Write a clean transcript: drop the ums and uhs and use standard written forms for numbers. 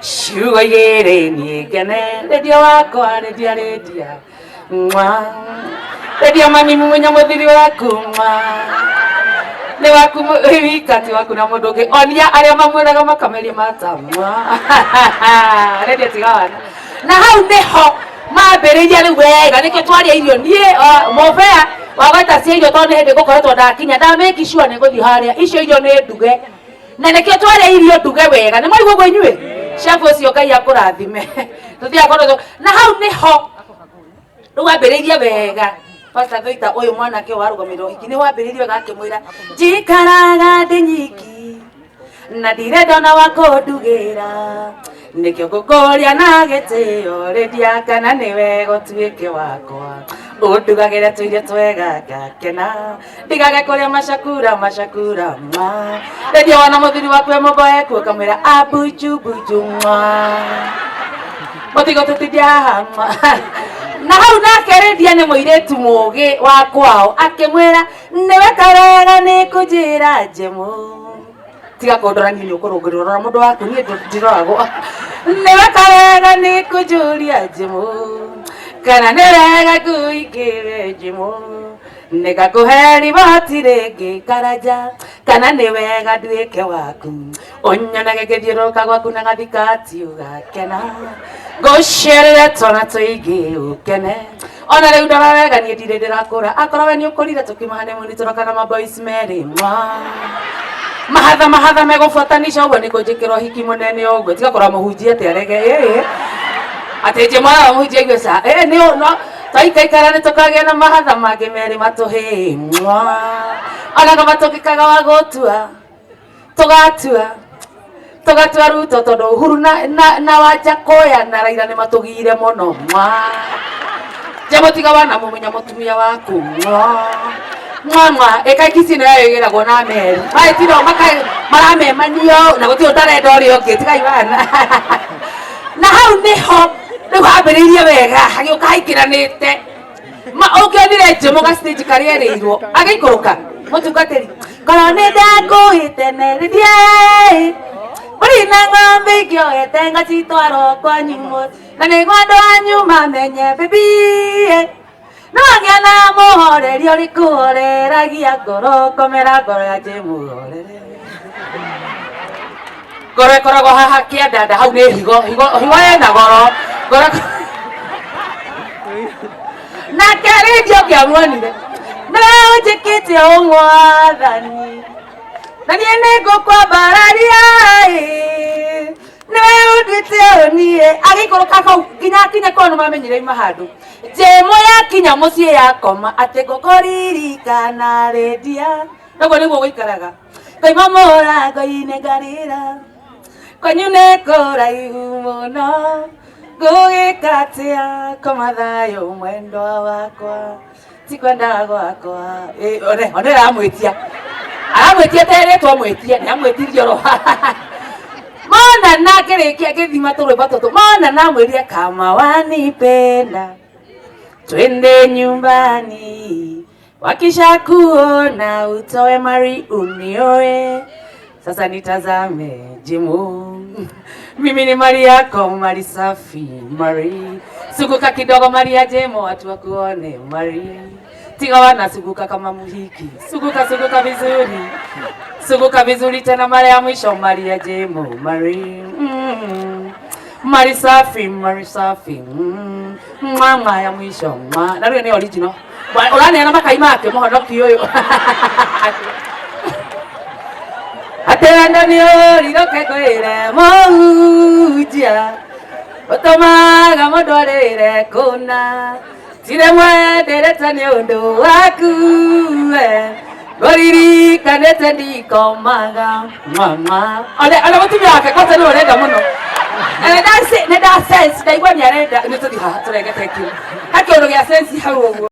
Shugo igere ni kene redio wakwa redia mwa redio mami munya muthiri waku mwa ne waku wikati waku na mundu ungi onia aria mamwiraga makameria mata mwa redio tigawana na hau niho mambiriria riu wega nikio twaria irio nie mobea wagata cia irio tondu hindi gukoretwo ndakinya ndameki sure ni guthi haria icio irio ni nduge na nikio twaria irio nduge wega ni mwari gwo inyue chef ucio Ngai akurathime tuthia kono na hau niho riu wambiriria wega Pastor Victor uyu mwanake warugamiro hiki ni wambiriria wega akimwira njikaraga ndi nyiki na ndirenda na wako ndugira nikio ngukuria na gitio redia kana niwe gutuike wakwa undugagire tuirie twega ngakena ndigage kuria mashakura ma redia wana muthiri waku moboe ku kamwira abuju buju ma mutigo tutidia hama na hau nake redia ni muiretu mugi wa kwao akimwira niwe karega ni kujira njemu tiga kondora ni ukurungurira mundu waku ni ndiroragwo niwe karega ni kujuria njemu kana nĩ wega ngũikĩre njimũ nĩngakũhe riboti rĩngĩ karanja kana nĩ wega nduĩke waku ũnyonage ngĩthiũrũrũka gwaku na gathikati ũgakena ngũciarĩre twana tũingĩ ũkene ona rĩu ndora wega niĩ ndirĩ ndĩrakũra akorwo we nĩ ũkũrire tũkiuma honeymoon tũroka na maboys merĩ mahatha megũbuatanisha ũguo nĩ kũnjĩkĩra ũhiki mũnene ũguo tigakora mũhunjia atĩ arege ateje mwana muhije igwesa ni no taikaikara ni tukagea na mahatha mangĩ merĩ matuhi ona no matukikaga wa gutua tugatua Ruto tondu Uhuru na Wajakoya na Raila ni matugire muno jamotiga wana mumunya mutumia waku mwa ekaikisi na yegiragwo na meri mai tiro maramemania na guti utarenda urio ngi tiga ibana na hau niho riu hambiriirie wega hagioka haikiranite ukionire njemu ga stage karia ereirwo agaikuruka mutungatiri korwo ni ndakuitenererie uri na ng'ombe ingioete ngacitwarwo kwanyu na niguo andu anyu mamenye bibi nĩwagĩa na mũhoreri ũrĩkũhoreragia ngoro komera ngoro ya njĩmuhorere ngoro ĩkoragwo haha kĩandanda hau nĩ higo ena goro nake redio ngĩamuonire nĩwe ũnjĩkĩte ũmwathani na niĩ nĩngũkwambararia nĩwe ũnduĩte ũniĩ agĩikũrũka kau nginya akinye korwo nĩmamenyire ima handũ njemu yakinya mũciĩ yakoma atĩ ngũkũririkana redia naguo nĩguo gũikaraga ngoima mũrango-inĩ ngarĩra kwanyu nĩ kũraihu mũno ngũgĩka atĩa koma thayũ mwendwa wakwa ti kwenda gwakwa ona aramwĩtia terĩtwo mwĩtie nĩamwĩtirie oro mona na ngĩrĩkia ngĩthima tũrwĩmbo tũtũ mona namwĩrie kama wanipenda twende nyumbani wakisha kuona utoe mari unioe sasa nitazame jimu mimi ni mari yako mari safi mari suguka kidogo mari ya jemo watu wakuone mari tiga wana suguka kama muhiki suguka vizuri tena mara ya mwisho mari ya jemo mari mari safi mama ya mwisho na rĩo nĩ original ũraneana makai make mũhonoki ũyũ atenda nĩ ũrirũke kwĩre mũhunjia ũtũmaga mũndũ arĩre kũna tire mwenderete nĩ ũndũ waku ngũririkanĩte ndikomaga ona mũtumia wake kote nĩ ũrenda mũno nĩ ndasense ndaigua nĩ arenda nĩ tũthiĩ haha tũregete kĩu ha kĩũndũ gĩa sense hau ũguo